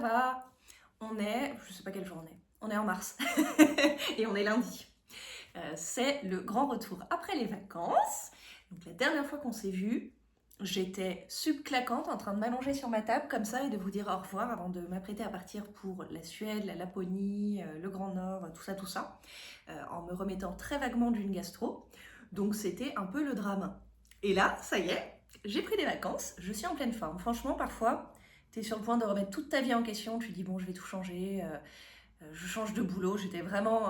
va. Je sais pas quelle journée, on est en mars et on est lundi. C'est le grand retour après les vacances. Donc la dernière fois qu'on s'est vu, j'étais subclaquante en train de m'allonger sur ma table comme ça et de vous dire au revoir avant de m'apprêter à partir pour la Suède, la Laponie, le Grand Nord, tout ça, en me remettant très vaguement d'une gastro. Donc c'était un peu le drame. Et là, ça y est, j'ai pris des vacances, je suis en pleine forme. Franchement, parfois, tu es sur le point de remettre toute ta vie en question, tu dis bon, je vais tout changer, je change de boulot. J'étais vraiment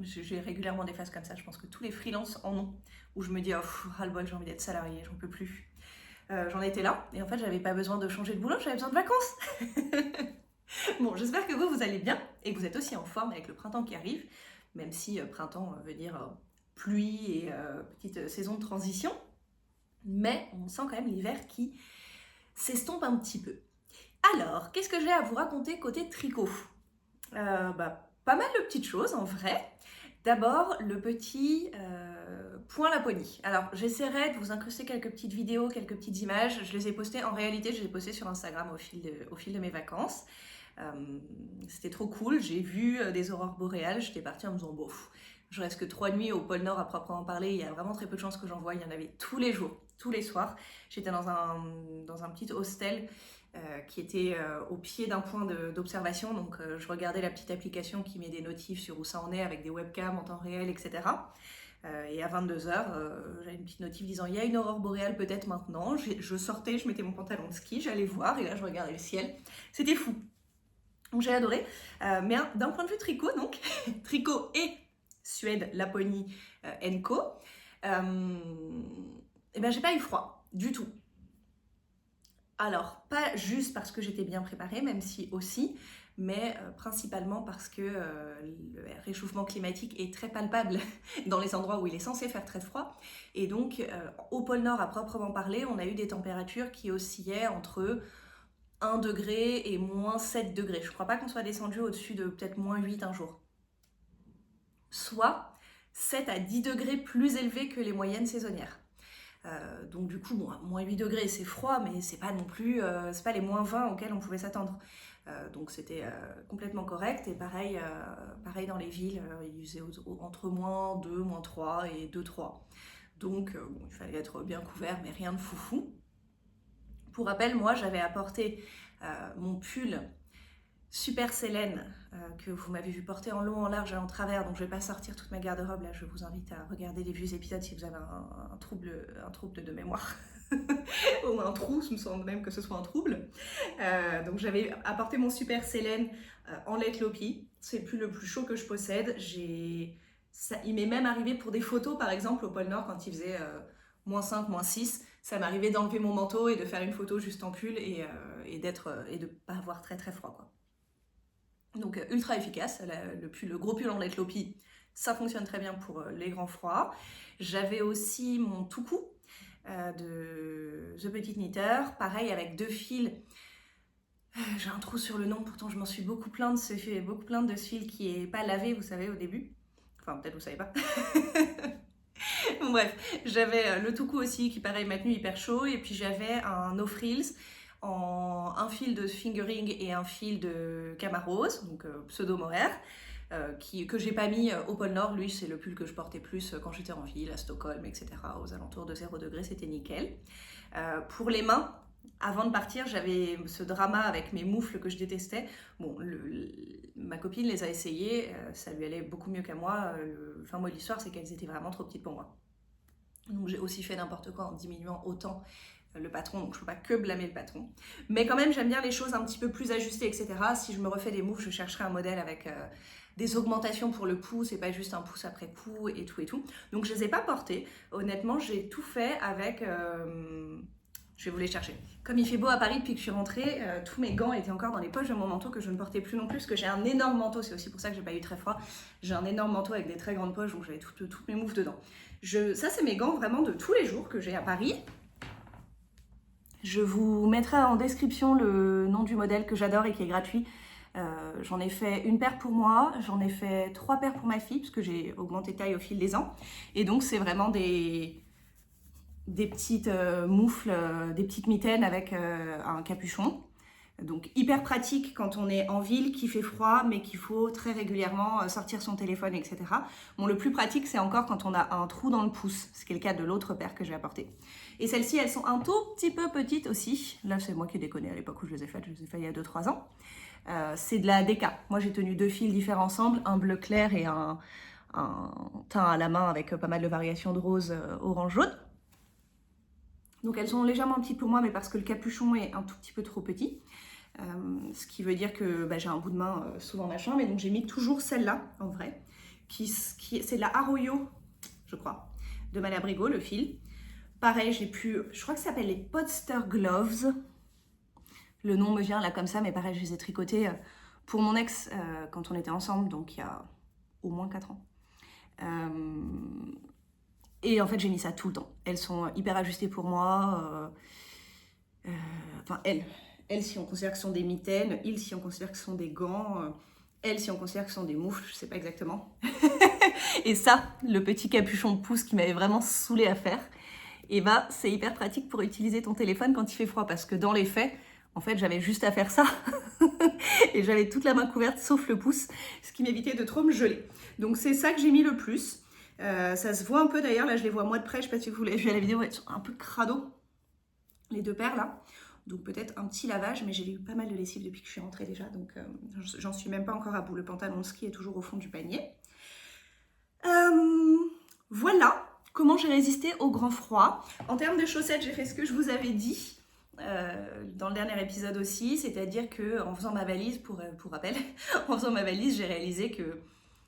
j'ai régulièrement des phases comme ça, je pense que tous les freelances en ont, où je me dis oh, ras-le-bol, j'ai envie d'être salarié, j'en peux plus. J'en étais là, et en fait, j'avais pas besoin de changer de boulot, j'avais besoin de vacances. Bon, j'espère que vous allez bien, et que vous êtes aussi en forme avec le printemps qui arrive, même si printemps veut dire pluie et petite saison de transition. Mais on sent quand même l'hiver qui s'estompe un petit peu. Alors, qu'est-ce que j'ai à vous raconter côté tricot? Pas mal de petites choses en vrai. D'abord, le petit point Laponie. Alors, j'essaierai de vous incruster quelques petites vidéos, quelques petites images. Je les ai postées, en réalité, je les ai postées sur Instagram au fil de mes vacances. C'était trop cool. J'ai vu des aurores boréales. J'étais partie en me disant, bon, je reste que 3 nuits au pôle Nord à proprement parler. Il y a vraiment très peu de chances que j'en voie. Il y en avait tous les jours, tous les soirs. J'étais dans un petit hostel qui était au pied d'un point d'observation. Donc, je regardais la petite application qui met des notifs sur où ça en est avec des webcams en temps réel, etc. Et à 22h, j'avais une petite notif disant « Il y a une aurore boréale peut-être maintenant ». Je sortais, je mettais mon pantalon de ski, j'allais voir et là, je regardais le ciel. C'était fou. Donc, j'ai adoré. Mais d'un point de vue tricot, donc, tricot et Suède, Laponie, Co. Et ben, j'ai pas eu froid du tout. Alors, pas juste parce que j'étais bien préparée, même si aussi, mais principalement parce que le réchauffement climatique est très palpable dans les endroits où il est censé faire très froid. Et donc, au pôle Nord, à proprement parler, on a eu des températures qui oscillaient entre 1 degré et moins 7 degrés. Je ne crois pas qu'on soit descendu au-dessus de peut-être moins 8 un jour. Soit 7 à 10 degrés plus élevés que les moyennes saisonnières. Donc du coup, bon, moins 8 degrés, c'est froid, mais c'est pas non plus, c'est pas les moins 20 auxquels on pouvait s'attendre. Donc c'était complètement correct. Et pareil dans les villes, il faisait entre moins 2, moins 3 et 2, 3. Donc bon, il fallait être bien couvert, mais rien de foufou. Pour rappel, moi, j'avais apporté mon pull Super Célène que vous m'avez vu porter en long, en large et en travers, donc je vais pas sortir toute ma garde-robe là, je vous invite à regarder les vieux épisodes si vous avez un trouble de mémoire ou un trou, je me semble même que ce soit un trouble. Donc j'avais apporté mon Super Célène en lait Lopi, c'est le pull le plus chaud que je possède. Il m'est même arrivé pour des photos par exemple au pôle Nord quand il faisait moins 5, moins 6, ça m'arrivait d'enlever mon manteau et de faire une photo juste en pull et de pas avoir très très froid quoi. Donc ultra efficace, le gros pull en lait Lopi, ça fonctionne très bien pour les grands froids. J'avais aussi mon Toucou de The Petit Knitter, pareil avec 2 fils. J'ai un trou sur le nom, pourtant je m'en suis beaucoup plainte de ce fil qui est pas lavé, vous savez, au début. Enfin, peut-être vous savez pas. Bref, j'avais le Toucou aussi qui pareil m'a tenu hyper chaud, et puis j'avais un No Frills un fil de fingering et un fil de Camarose, donc pseudo Mohair, que j'ai pas mis au pôle Nord. Lui, c'est le pull que je portais plus quand j'étais en ville, à Stockholm, etc. Aux alentours de 0 degré, c'était nickel. Pour les mains, avant de partir, j'avais ce drama avec mes moufles que je détestais. Bon, ma copine les a essayées, ça lui allait beaucoup mieux qu'à moi. Le fin mot de l'histoire, c'est qu'elles étaient vraiment trop petites pour moi. Donc j'ai aussi fait n'importe quoi en diminuant autant le patron, donc je ne peux pas que blâmer le patron. Mais quand même, j'aime bien les choses un petit peu plus ajustées, etc. Si je me refais des moufles, je chercherai un modèle avec des augmentations pour le pouce et pas juste un pouce après coup et tout et tout. Donc je ne les ai pas portées. Honnêtement, j'ai tout fait avec... je vais vous les chercher. Comme il fait beau à Paris depuis que je suis rentrée, tous mes gants étaient encore dans les poches de mon manteau que je ne portais plus non plus, parce que j'ai un énorme manteau, c'est aussi pour ça que j'ai pas eu très froid. J'ai un énorme manteau avec des très grandes poches, donc j'avais toutes mes moufles dedans. Ça, c'est mes gants vraiment de tous les jours que j'ai à Paris. Je vous mettrai en description le nom du modèle que j'adore et qui est gratuit. J'en ai fait une paire pour moi, j'en ai fait 3 paires pour ma fille, parce que j'ai augmenté de taille au fil des ans. Et donc, c'est vraiment des petites moufles, des petites mitaines avec un capuchon. Donc hyper pratique quand on est en ville, qu'il fait froid, mais qu'il faut très régulièrement sortir son téléphone, etc. Bon, le plus pratique, c'est encore quand on a un trou dans le pouce, ce qui est le cas de l'autre paire que j'ai apportée. Et celles-ci, elles sont un tout petit peu petites aussi. Là, c'est moi qui ai déconné à l'époque où je les ai faites il y a 2-3 ans. C'est de la DK. Moi, j'ai tenu 2 fils différents ensemble, un bleu clair et un teint à la main avec pas mal de variations de rose, orange, jaune. Donc elles sont légèrement petites pour moi, mais parce que le capuchon est un tout petit peu trop petit. Ce qui veut dire que j'ai un bout de main souvent machin, mais donc j'ai mis toujours celle-là en vrai, c'est de la Arroyo, je crois, de Malabrigo, le fil. Pareil, je crois que ça s'appelle les Podster Gloves. Le nom me vient là comme ça, mais pareil, je les ai tricotés pour mon ex quand on était ensemble, donc il y a au moins 4 ans. Et en fait, j'ai mis ça tout le temps. Elles sont hyper ajustées pour moi. Enfin, elles, si on considère que ce sont des mitaines. Ils, si on considère que ce sont des gants. Elles, si on considère que ce sont des moufles. Je sais pas exactement. Et ça, le petit capuchon de pouce qui m'avait vraiment saoulée à faire, et c'est hyper pratique pour utiliser ton téléphone quand il fait froid. Parce que dans les faits, en fait, j'avais juste à faire ça. Et j'avais toute la main couverte, sauf le pouce. Ce qui m'évitait de trop me geler. Donc c'est ça que j'ai mis le plus. Ça se voit un peu d'ailleurs, là je les vois moi de près, je sais pas si vous l'avez vu à la vidéo, elles sont un peu crado, les 2 paires là. Donc peut-être un petit lavage, mais j'ai eu pas mal de lessive depuis que je suis rentrée déjà, donc j'en suis même pas encore à bout. Le pantalon de ski est toujours au fond du panier. Voilà comment j'ai résisté au grand froid. En termes de chaussettes, j'ai fait ce que je vous avais dit dans le dernier épisode aussi, c'est-à-dire qu'en faisant ma valise, pour rappel, en faisant ma valise, j'ai réalisé que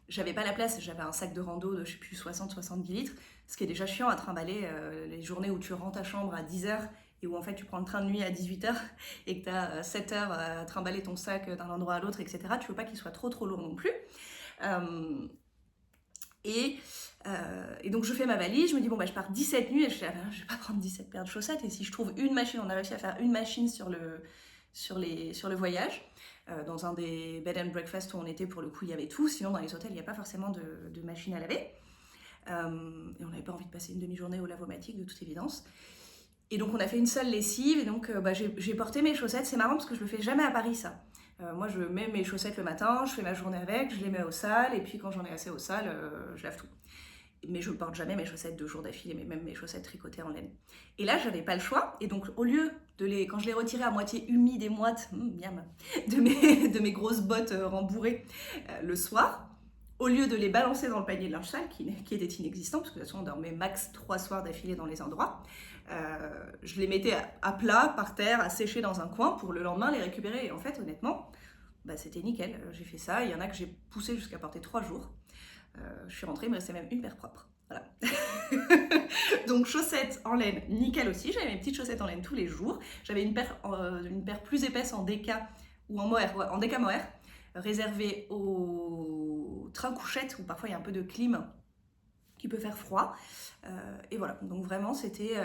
j'avais pas la place, j'avais un sac de rando de je sais plus 60-70 litres, ce qui est déjà chiant à trimballer les journées où tu rentres à chambre à 10h et où en fait tu prends le train de nuit à 18h et que tu as 7 heures à trimballer ton sac d'un endroit à l'autre, etc. Tu veux pas qu'il soit trop lourd non plus. Et donc je fais ma valise, je me dis bon je pars 17 nuits et je vais pas prendre 17 paires de chaussettes, et si je trouve une machine, on a réussi à faire une machine sur le voyage. Dans un des bed and breakfast où on était, pour le coup il y avait tout, sinon dans les hôtels il n'y a pas forcément de machine à laver, et on n'avait pas envie de passer une demi-journée au lavomatique de toute évidence, et donc on a fait une seule lessive, et donc j'ai porté mes chaussettes. C'est marrant parce que je le fais jamais à Paris ça. Moi je mets mes chaussettes le matin, je fais ma journée avec, je les mets au sale, et puis quand j'en ai assez au sale, je lave tout. Mais je ne porte jamais mes chaussettes 2 jours d'affilée, mais même mes chaussettes tricotées en laine. Et là, j'avais pas le choix, et donc au lieu quand je les retirais à moitié humides et moites, miam, de mes grosses bottes rembourrées le soir, au lieu de les balancer dans le panier de linge sale, qui était inexistant, parce que de toute façon on dormait max 3 soirs d'affilée dans les endroits, je les mettais à plat, par terre, à sécher dans un coin, pour le lendemain les récupérer. Et en fait, honnêtement, c'était nickel. J'ai fait ça, il y en a que j'ai poussé jusqu'à porter 3 jours. Je suis rentrée, il me restait même une paire propre. Voilà. Donc chaussettes en laine, nickel aussi. J'avais mes petites chaussettes en laine tous les jours. J'avais une paire plus épaisse en DK ou en mohair, en DK mohair, réservée au train couchette où parfois il y a un peu de clim qui peut faire froid. Et voilà, donc vraiment c'était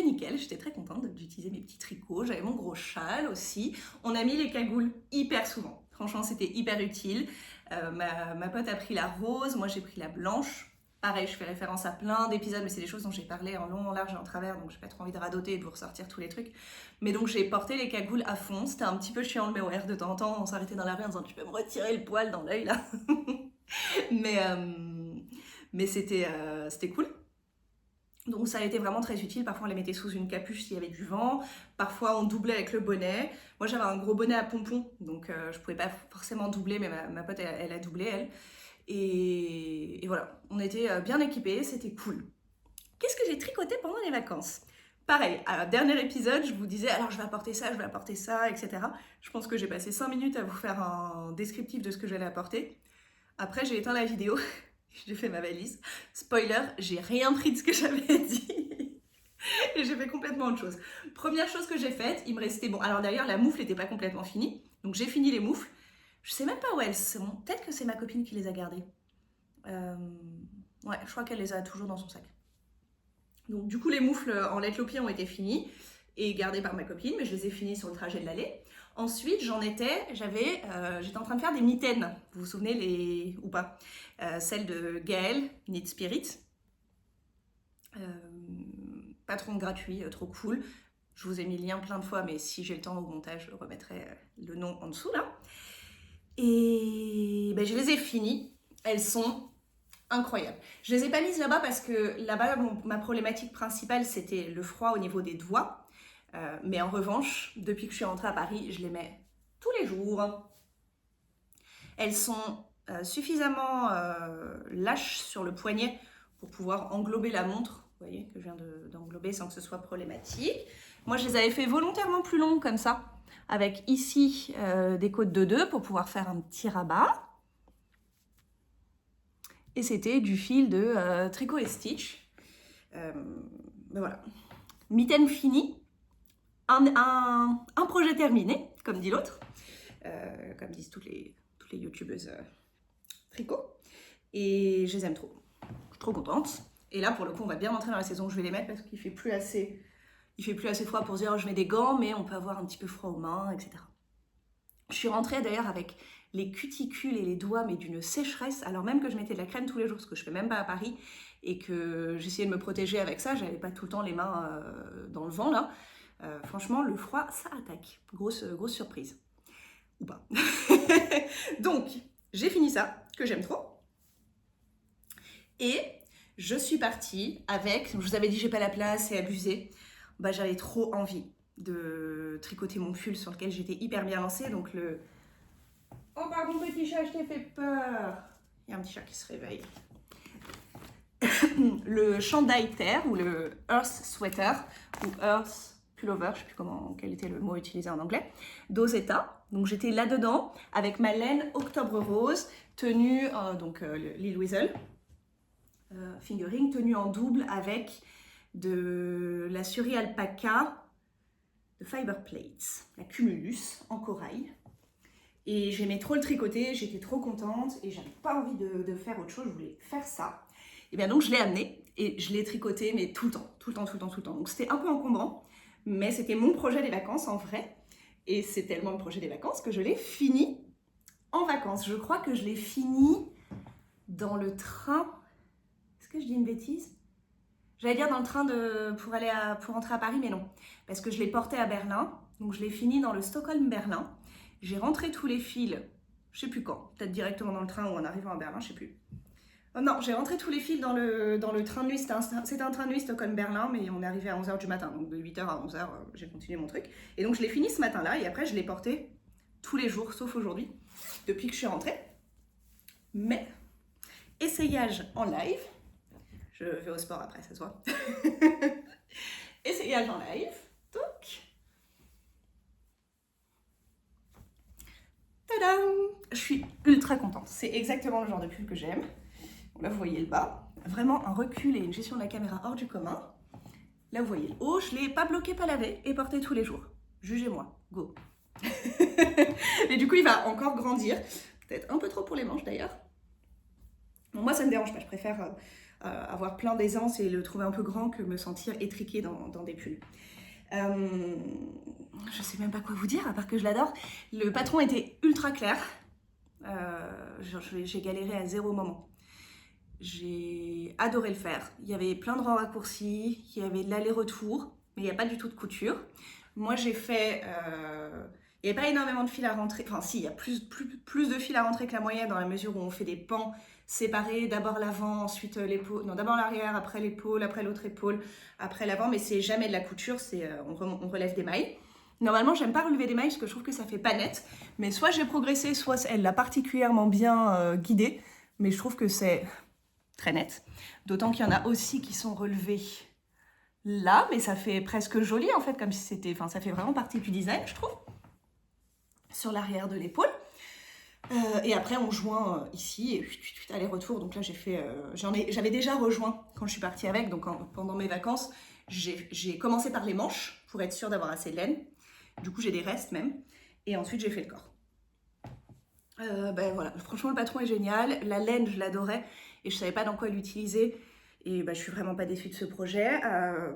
nickel. J'étais très contente d'utiliser mes petits tricots. J'avais mon gros châle aussi. On a mis les cagoules hyper souvent. Franchement, c'était hyper utile. Ma pote a pris la rose, moi j'ai pris la blanche. Pareil, je fais référence à plein d'épisodes, mais c'est des choses dont j'ai parlé en long, en large et en travers, donc j'ai pas trop envie de radoter et de vous ressortir tous les trucs. Mais donc j'ai porté les cagoules à fond. C'était un petit peu chiant le méoère de temps en temps. On s'arrêtait dans la rue en disant tu peux me retirer le poil dans l'œil là. mais c'était cool. Donc ça a été vraiment très utile. Parfois on les mettait sous une capuche s'il y avait du vent, parfois on doublait avec le bonnet. Moi j'avais un gros bonnet à pompons, donc je pouvais pas forcément doubler, mais ma pote elle a doublé elle. Et voilà, on était bien équipés, c'était cool. Qu'est-ce que j'ai tricoté pendant les vacances? Pareil, à dernier épisode, je vous disais alors je vais apporter ça, etc. Je pense que j'ai passé 5 minutes à vous faire un descriptif de ce que j'allais apporter. Après j'ai éteint la vidéo. J'ai fait ma valise. Spoiler, j'ai rien pris de ce que j'avais dit. Et j'ai fait complètement autre chose. Première chose que j'ai faite, il me restait... Bon, alors d'ailleurs, la moufle n'était pas complètement finie. Donc j'ai fini les moufles. Je sais même pas où elles sont. Peut-être que c'est ma copine qui les a gardées. Ouais, je crois qu'elle les a toujours dans son sac. Donc du coup, les moufles en lait clopier ont été finies et gardées par ma copine, mais je les ai finies sur le trajet de l'aller. Ensuite, j'étais en train de faire des mitaines, vous vous souvenez ou pas, celle de Gaëlle, Knit Spirit, patron gratuit, trop cool. Je vous ai mis le lien plein de fois, mais si j'ai le temps au montage, je remettrai le nom en dessous là. Et ben, je les ai finies. Elles sont incroyables. Je les ai pas mises là-bas parce que là-bas, ma problématique principale, c'était le froid au niveau des doigts. Mais en revanche, depuis que je suis rentrée à Paris, je les mets tous les jours. Elles sont suffisamment lâches sur le poignet pour pouvoir englober la montre. Vous voyez que je viens d'englober sans que ce soit problématique. Moi, je les avais fait volontairement plus longues comme ça, avec ici des côtes de 2 pour pouvoir faire un petit rabat. Et c'était du fil de Tricot et Stitch. Ben voilà. Mitaine finie. Un projet terminé, comme dit l'autre. Comme disent toutes les youtubeuses tricot. Et je les aime trop. Je suis trop contente. Et là, pour le coup, on va bien rentrer dans la saison où je vais les mettre parce qu'il fait plus assez froid pour se dire oh, je mets des gants, mais on peut avoir un petit peu froid aux mains, etc. Je suis rentrée d'ailleurs avec les cuticules et les doigts, mais d'une sécheresse, alors même que je mettais de la crème tous les jours, ce que je fais même pas à Paris, et que j'essayais de me protéger avec ça, j'avais pas tout le temps les mains dans le vent là. Franchement, le froid, ça attaque. Grosse surprise. Ou pas. Donc, j'ai fini ça, que j'aime trop. Et je suis partie avec, je vous avais dit j'ai pas la place, c'est abusé. Bah, j'avais trop envie de tricoter mon pull sur lequel j'étais hyper bien lancée. Donc le... Oh pardon petit chat, je t'ai fait peur. Il y a un petit chat qui se réveille. Le chandail terre ou le earth sweater ou earth pullover, je sais plus quel était le mot utilisé en anglais, d'Ozetta. Donc j'étais là-dedans avec ma laine octobre rose, tenue, Lil Weasel, fingering, tenue en double avec de la Suri Alpaca de Fiber Plates, la Cumulus en corail. Et j'aimais trop le tricoter, j'étais trop contente et j'avais pas envie de faire autre chose, je voulais faire ça. Et bien donc je l'ai amené et je l'ai tricoté mais tout le temps. Donc c'était un peu encombrant, mais c'était mon projet des vacances en vrai. Et c'est tellement le projet des vacances que je l'ai fini en vacances. Je crois que je l'ai fini dans le train. Est-ce que je dis une bêtise? J'allais dire dans le train pour rentrer à Paris, mais non. Parce que je l'ai porté à Berlin. Donc je l'ai fini dans le Stockholm-Berlin. J'ai rentré tous les fils, je sais plus quand. Peut-être directement dans le train ou en arrivant à Berlin, je sais plus. Oh non, j'ai rentré tous les fils dans le train de nuit. C'était un train de nuit Stockholm-Berlin, mais on est arrivé à 11h du matin. Donc de 8h à 11h, j'ai continué mon truc. Et donc je l'ai fini ce matin-là et après je l'ai porté tous les jours, sauf aujourd'hui, depuis que je suis rentrée. Mais, essayage en live. Je vais au sport après, ça se voit. Essayage en live. Donc, tadam! Je suis ultra contente. C'est exactement le genre de pull que j'aime. Là, vous voyez le bas. Vraiment un recul et une gestion de la caméra hors du commun. Là, vous voyez le haut. Je ne l'ai pas bloqué, pas lavé et porté tous les jours. Jugez-moi. Go. Et du coup, il va encore grandir. Peut-être un peu trop pour les manches d'ailleurs. Bon, moi, ça ne me dérange pas. Je préfère avoir plein d'aisance et le trouver un peu grand que me sentir étriquée dans des pulls. Je sais même pas quoi vous dire, à part que je l'adore. Le patron était ultra clair. J'ai galéré à 0 moment. J'ai adoré le faire. Il y avait plein de rangs raccourcis, il y avait de l'aller-retour, mais il n'y a pas du tout de couture. Moi, j'ai fait... il n'y avait pas énormément de fils à rentrer. Enfin, si, il y a plus de fils à rentrer que la moyenne dans la mesure où on fait des pans séparés. D'abord l'avant, ensuite l'épaule. Non, d'abord l'arrière, après l'épaule, après l'autre épaule, après l'avant. Mais c'est jamais de la couture, c'est on relève des mailles. Normalement, j'aime pas relever des mailles parce que je trouve que ça fait pas net. Mais soit j'ai progressé, soit elle l'a particulièrement bien guidée. Mais je trouve que c'est très net. D'autant qu'il y en a aussi qui sont relevés là, mais ça fait presque joli en fait, comme si c'était... Enfin, ça fait vraiment partie du design, je trouve. Sur l'arrière de l'épaule. Et après, on joint ici, et aller-retour. Donc là, j'avais déjà rejoint quand je suis partie avec. Donc pendant mes vacances, j'ai commencé par les manches pour être sûre d'avoir assez de laine. Du coup, j'ai des restes même. Et ensuite, j'ai fait le corps. Voilà, franchement, le patron est génial. La laine, je l'adorais et je savais pas dans quoi l'utiliser. Et je suis vraiment pas déçue de ce projet.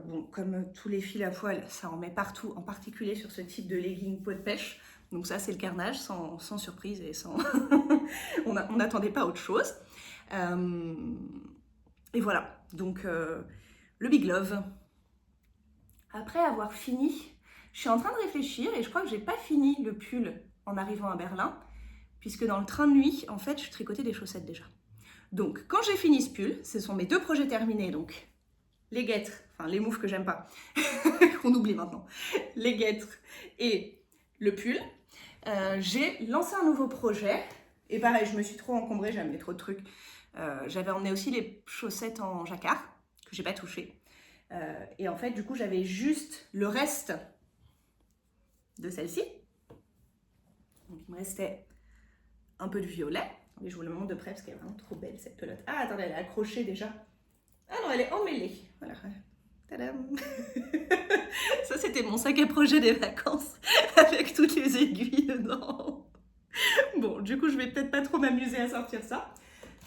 Bon, comme tous les fils à poil, ça en met partout, en particulier sur ce type de legging peau de pêche. Donc ça, c'est le carnage, sans surprise et sans... on n'attendait pas autre chose. Et voilà, donc le Big Love. après avoir fini, je suis en train de réfléchir et je crois que j'ai pas fini le pull en arrivant à Berlin, puisque dans le train de nuit, en fait, je tricotais des chaussettes déjà. Donc, quand j'ai fini ce pull, ce sont mes 2 projets terminés, donc les guêtres, enfin les moufles que j'aime pas, qu'on oublie maintenant, les guêtres et le pull. J'ai lancé un nouveau projet, et pareil, je me suis trop encombrée, j'ai amené trop de trucs. J'avais emmené aussi les chaussettes en jacquard, que j'ai pas touché. Et en fait, du coup, j'avais juste le reste de celle-ci. Donc, il me restait un peu de violet. Attendez, je vous le montre de près parce qu'elle est vraiment trop belle cette pelote. Ah, attendez, elle est accrochée déjà. Ah non, elle est emmêlée. Voilà. Tadam. Ça, c'était mon sac à projet des vacances avec toutes les aiguilles dedans. Bon, du coup, je vais peut-être pas trop m'amuser à sortir ça.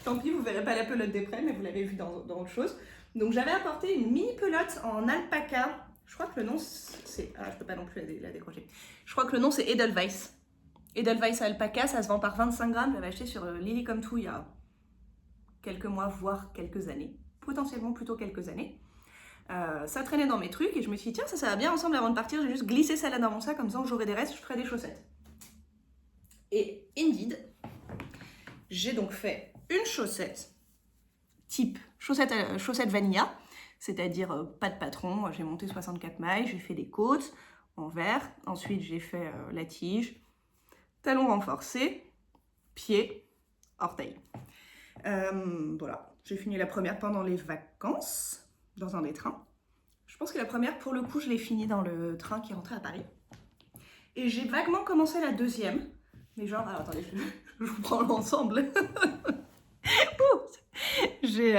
Tant pis, vous verrez pas la pelote des près, mais vous l'avez vu dans autre chose. Donc, j'avais apporté une mini pelote en alpaca. Je crois que le nom, c'est... Ah, je peux pas non plus la décrocher. Je crois que le nom, c'est Edelweiss. Edelweiss alpaca, ça se vend par 25 grammes. J'avais acheté sur Lily Come To il y a quelques mois, voire quelques années. Potentiellement plutôt quelques années. Ça traînait dans mes trucs et je me suis dit, tiens, ça va bien ensemble avant de partir. J'ai juste glissé ça là dans mon sac, comme ça, j'aurai des restes, je ferai des chaussettes. Et indeed, j'ai donc fait une chaussette type chaussette vanilla, c'est-à-dire pas de patron. J'ai monté 64 mailles, j'ai fait des côtes en vert. Ensuite, j'ai fait la tige, talon renforcé, pied, orteil. Voilà, j'ai fini la première pendant les vacances, dans un des trains. Je pense que la première, pour le coup, je l'ai finie dans le train qui rentrait à Paris. Et j'ai vaguement commencé la deuxième. Mais genre, alors, attendez, je vous prends l'ensemble. J'ai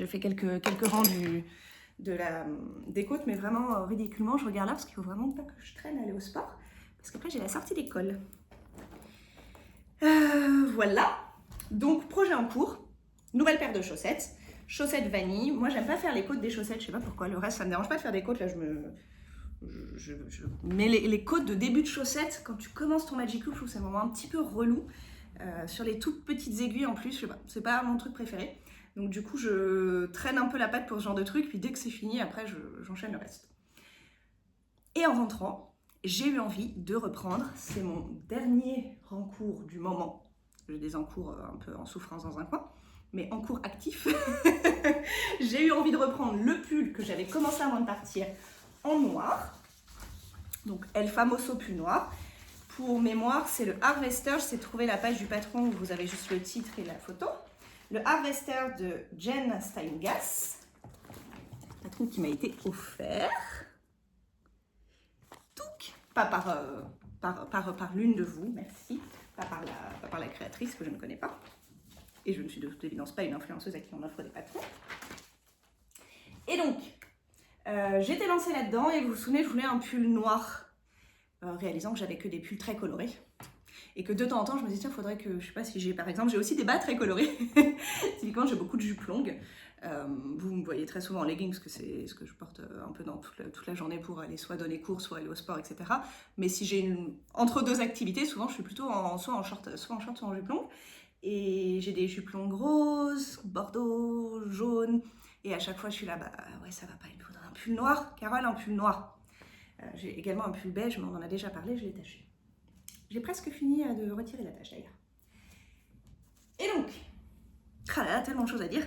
fait quelques rangs des côtes, mais vraiment ridiculement. Je regarde là parce qu'il faut vraiment pas que je traîne à aller au sport. Parce qu'après, j'ai la sortie d'école. Voilà. Donc, projet en cours. Nouvelle paire de chaussettes. Chaussettes vanille. Moi, j'aime pas faire les côtes des chaussettes. Je sais pas pourquoi. Le reste, ça me dérange pas de faire des côtes. Là, je mets les côtes de début de chaussettes. Quand tu commences ton Magic Loop, je trouve que c'est un moment un petit peu relou. Sur les toutes petites aiguilles en plus, je sais pas. C'est pas mon truc préféré. Donc, du coup, je traîne un peu la patte pour ce genre de truc. Puis, dès que c'est fini, après, j'enchaîne le reste. Et en rentrant, j'ai eu envie de reprendre. C'est mon dernier rencours du moment. J'ai des encours un peu en souffrance dans un coin. Mais en cours actif, j'ai eu envie de reprendre le pull que j'avais commencé avant de partir en noir. Donc, El Famoso pull noir. Pour mémoire, c'est le Harvester. C'est trouver la page du patron où vous avez juste le titre et la photo. Le Harvester de Jen Steingass. Patron qui m'a été offert. Touc. Pas par l'une de vous, merci. Pas par la créatrice que je ne connais pas. Et je ne suis de toute évidence pas une influenceuse à qui on offre des patrons. Et donc, j'étais lancée là-dedans et vous vous souvenez, je voulais un pull noir, réalisant que j'avais que des pulls très colorés. Et que de temps en temps, je me disais, tiens, il faudrait que, je sais pas si j'ai, par exemple, j'ai aussi des bas très colorés. Typiquement, j'ai beaucoup de jupes longues. Vous me voyez très souvent en leggings, parce que c'est ce que je porte un peu dans toute la journée pour aller soit donner cours, soit aller au sport, etc. Mais si j'ai entre deux activités, souvent, je suis plutôt soit en short, soit en jupe longue. Et j'ai des jupes longues roses, bordeaux, jaune. Et à chaque fois, je suis là, bah ouais, ça va pas, il me faudrait un pull noir. Carole, un pull noir. J'ai également un pull beige, mais on en a déjà parlé, je l'ai taché. J'ai presque fini de retirer la tache d'ailleurs. Et donc, ah là là, tellement de choses à dire.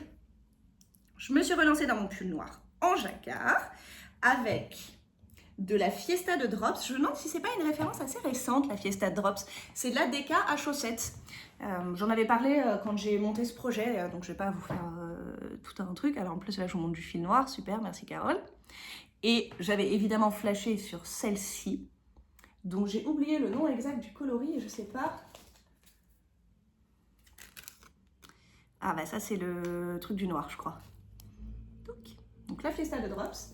Je me suis relancée dans mon pull noir en jacquard avec de la Fiesta de Drops. Je me demande si c'est pas une référence assez récente, la Fiesta de Drops. C'est de la DK à chaussettes. J'en avais parlé quand j'ai monté ce projet, donc je vais pas vous faire tout un truc. Alors en plus là, je vous montre du fil noir, super, merci Carole. Et j'avais évidemment flashé sur celle-ci, dont j'ai oublié le nom exact du coloris et je sais pas. Ah bah ça c'est le truc du noir, je crois. Donc la Fiesta de Drops.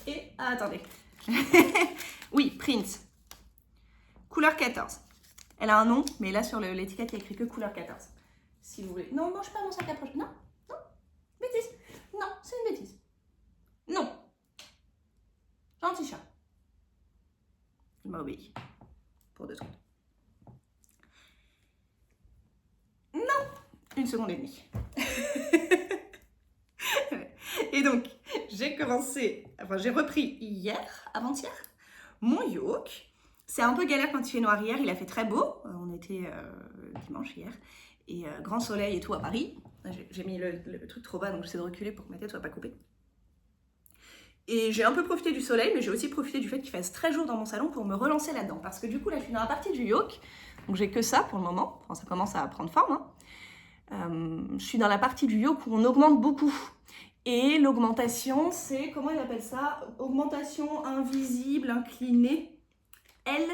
Et ah, attendez. Oui, Prince. Couleur 14. Elle a un nom, mais là sur l'étiquette il y a écrit que couleur 14. Si vous voulez. Non, mange pas mon sac à proche. Non, non. Bêtise. Non, c'est une bêtise. Non. Gentil chat. Il m'a obéi. Pour 2 secondes. Non. 1 seconde et demie. Et donc, j'ai j'ai repris avant-hier, mon yoke. C'est un peu galère quand il fait noir. Hier, il a fait très beau. On était dimanche hier. Et grand soleil et tout à Paris. J'ai mis le truc trop bas, donc j'essaie de reculer pour que ma tête soit pas coupée. Et j'ai un peu profité du soleil, mais j'ai aussi profité du fait qu'il fasse très jour dans mon salon pour me relancer là-dedans. Parce que du coup, là, je suis dans la partie du yoke. Donc j'ai que ça pour le moment. Enfin, ça commence à prendre forme. Je suis dans la partie du yoke où on augmente beaucoup. Et l'augmentation, c'est, comment ils appellent ça? Augmentation invisible, inclinée. L,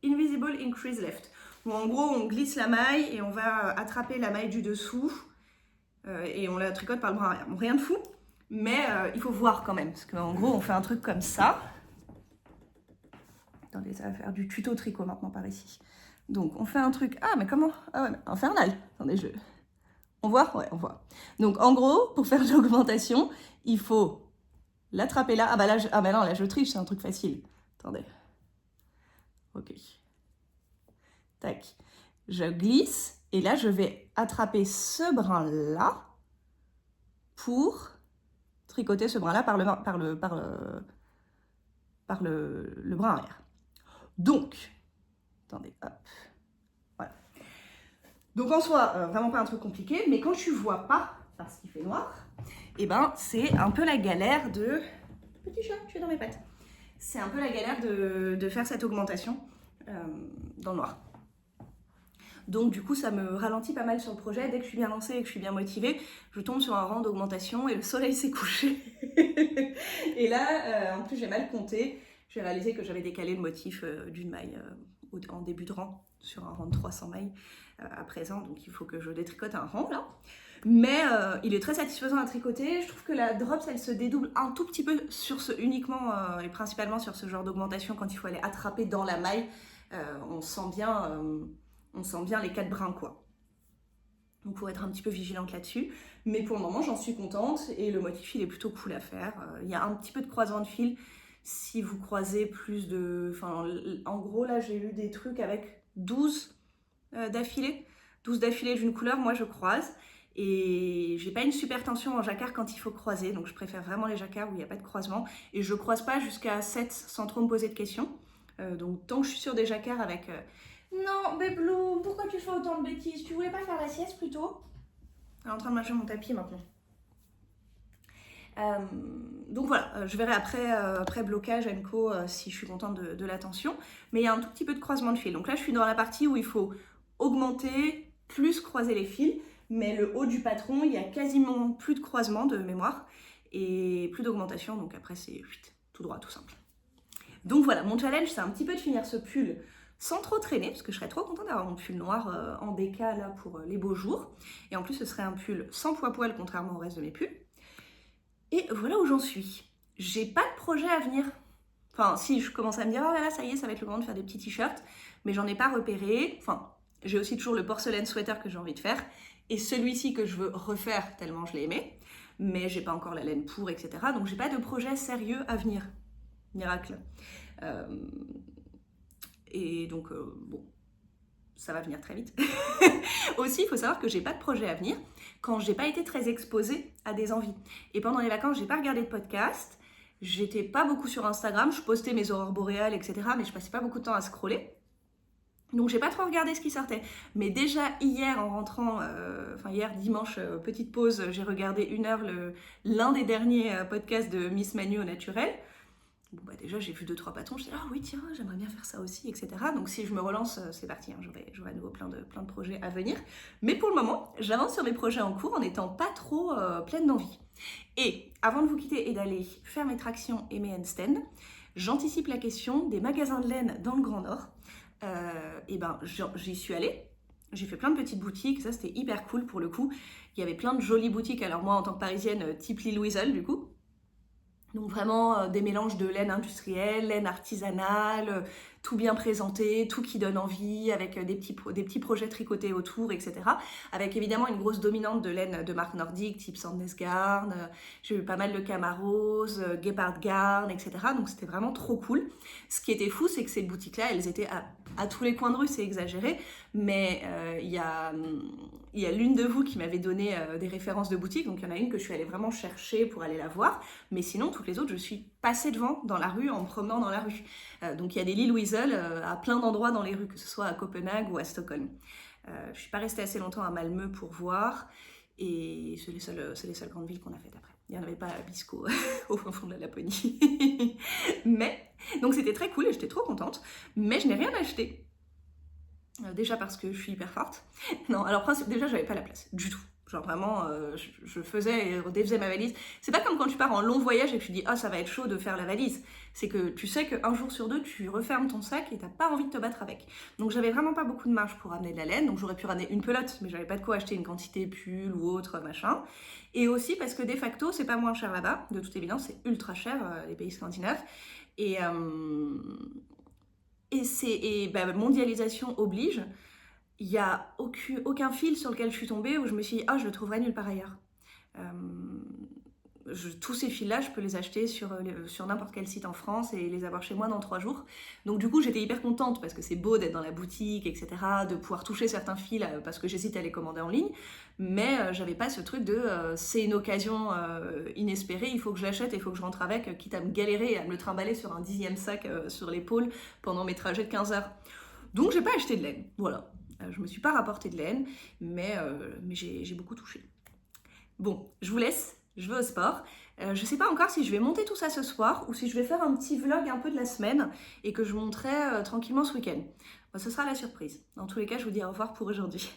Invisible Increase Left. Où en gros, on glisse la maille et on va attraper la maille du dessous et on la tricote par le bras arrière. Bon, rien de fou, mais il faut voir quand même. Parce qu'en gros, on fait un truc comme ça. Attendez, ça va faire du tuto tricot maintenant par ici. Donc, on fait un truc... Ah, mais comment? Ah ouais, mais infernal. Attendez, On voit? Ouais, on voit. Donc, en gros, pour faire de l'augmentation, il faut l'attraper là. Ah bah non, là, je triche, c'est un truc facile. Attendez. Ok. Tac. Je glisse et là, je vais attraper ce brin-là pour tricoter ce brin-là par le brin arrière. Donc, attendez, hop. Voilà. Donc, en soi, vraiment pas un truc compliqué, mais quand tu vois pas, parce qu'il fait noir, et ben, c'est un peu la galère de... Petit chat, tu es dans mes pattes. C'est un peu la galère de faire cette augmentation dans le noir. Donc du coup, ça me ralentit pas mal sur le projet. Dès que je suis bien lancée et que je suis bien motivée, je tombe sur un rang d'augmentation et le soleil s'est couché. Et là, en plus, j'ai mal compté. J'ai réalisé que j'avais décalé le motif d'une maille en début de rang sur un rang de 300 mailles à présent. Donc il faut que je détricote un rang là. Mais il est très satisfaisant à tricoter. Je trouve que la drops, elle se dédouble un tout petit peu sur uniquement et principalement sur ce genre d'augmentation quand il faut aller attraper dans la maille. On sent bien les 4 brins, quoi. Donc, il faut être un petit peu vigilante là-dessus. Mais pour le moment, j'en suis contente et le motif, il est plutôt cool à faire. Il y a un petit peu de croisement de fil si vous croisez plus de... Enfin, en gros, là, j'ai eu des trucs avec 12 d'affilée. 12 d'affilée d'une couleur, moi, je croise. Et j'ai pas une super tension en jacquard quand il faut croiser. Donc, je préfère vraiment les jacquards où il n'y a pas de croisement. Et je croise pas jusqu'à 7 sans trop me poser de questions. Donc, tant que je suis sur des jacquards avec... Non, Bébloum, pourquoi tu fais autant de bêtises? Tu voulais pas faire la sieste plutôt? Elle est en train de marcher mon tapis maintenant. Donc voilà, je verrai après blocage co si je suis contente de la tension. Mais il y a un tout petit peu de croisement de fil. Donc là, je suis dans la partie où il faut augmenter, plus croiser les fils. Mais le haut du patron, il y a quasiment plus de croisement de mémoire et plus d'augmentation. Donc après, c'est tout droit, tout simple. Donc voilà, mon challenge, c'est un petit peu de finir ce pull sans trop traîner, parce que je serais trop contente d'avoir mon pull noir en déca là pour les beaux jours. Et en plus, ce serait un pull sans poil, contrairement au reste de mes pulls. Et voilà où j'en suis. J'ai pas de projet à venir. Enfin, si, je commence à me dire, oh là là, ça y est, ça va être le moment de faire des petits t-shirts, mais j'en ai pas repéré. Enfin, j'ai aussi toujours le porcelaine sweater que j'ai envie de faire, et celui-ci que je veux refaire tellement je l'ai aimé, mais j'ai pas encore la laine pour, etc. Donc j'ai pas de projet sérieux à venir. Miracle. Et donc, bon, ça va venir très vite. Aussi, il faut savoir que j'ai pas de projet à venir quand j'ai pas été très exposée à des envies. Et pendant les vacances, j'ai pas regardé de podcast, j'étais pas beaucoup sur Instagram, je postais mes aurores boréales, etc. Mais je passais pas beaucoup de temps à scroller. Donc j'ai pas trop regardé ce qui sortait. Mais déjà hier en rentrant, hier dimanche, petite pause, j'ai regardé 1 heure l'un des derniers podcasts de Miss Manu au naturel. Bon, bah déjà j'ai vu 2-3 patrons, je dis ah oui tiens j'aimerais bien faire ça aussi, etc. Donc si je me relance c'est parti, hein, j'aurai à nouveau plein de projets à venir. Mais pour le moment j'avance sur mes projets en cours en n'étant pas trop pleine d'envie. Et avant de vous quitter et d'aller faire mes tractions et mes handstands, j'anticipe la question des magasins de laine dans le Grand Nord. Et ben j'y suis allée, j'ai fait plein de petites boutiques, ça c'était hyper cool pour le coup. Il y avait plein de jolies boutiques, alors moi en tant que parisienne type Lille Weasel du coup. Donc vraiment des mélanges de laine industrielle, laine artisanale, tout bien présenté, tout qui donne envie, avec des petits projets tricotés autour, etc. Avec évidemment une grosse dominante de laine de marque nordique, type Sandnes Garn, j'ai eu pas mal de Camarose, Gepard Garn, etc. Donc c'était vraiment trop cool. Ce qui était fou, c'est que ces boutiques-là, elles étaient à tous les coins de rue, c'est exagéré, mais il y a l'une de vous qui m'avait donné des références de boutiques, donc il y en a une que je suis allée vraiment chercher pour aller la voir, mais sinon toutes les autres je suis passée devant dans la rue en me promenant dans la rue. Donc il y a des Lille Weasel à plein d'endroits dans les rues, que ce soit à Copenhague ou à Stockholm. Je suis pas restée assez longtemps à Malmö pour voir, et c'est les seules grandes villes qu'on a faites après. Il n'y en avait pas à Bisco, au fond de la Laponie. Mais, donc c'était très cool et j'étais trop contente, mais je n'ai rien acheté. Déjà parce que je suis hyper forte. Non, alors déjà j'avais pas la place, du tout. Genre vraiment, je faisais et défaisais ma valise. C'est pas comme quand tu pars en long voyage et que tu dis « Ah, ça va être chaud de faire la valise ». C'est que tu sais qu'un jour sur deux, tu refermes ton sac et t'as pas envie de te battre avec. Donc j'avais vraiment pas beaucoup de marge pour ramener de la laine. Donc j'aurais pu ramener une pelote, mais j'avais pas de quoi acheter une quantité pull ou autre machin. Et aussi parce que de facto, c'est pas moins cher là-bas. De toute évidence, c'est ultra cher, les pays scandinaves. Et mondialisation oblige, il n'y a aucun fil sur lequel je suis tombée où je me suis dit « Ah, je le trouverai nulle part ailleurs ». Tous ces fils-là, je peux les acheter sur n'importe quel site en France et les avoir chez moi dans 3 jours. Donc du coup, j'étais hyper contente parce que c'est beau d'être dans la boutique, etc., de pouvoir toucher certains fils parce que j'hésite à les commander en ligne. Mais j'avais pas ce truc de c'est une occasion inespérée, il faut que je l'achète et il faut que je rentre avec, quitte à me galérer et à me le trimballer sur un 10e sac sur l'épaule pendant mes trajets de 15 heures. Donc j'ai pas acheté de laine, voilà. Je me suis pas rapporté de laine, mais j'ai beaucoup touché. Bon, je vous laisse. Je vais au sport. Je sais pas encore si je vais monter tout ça ce soir ou si je vais faire un petit vlog un peu de la semaine et que je monterai tranquillement ce week-end. Bon, ce sera la surprise. Dans tous les cas, je vous dis au revoir pour aujourd'hui.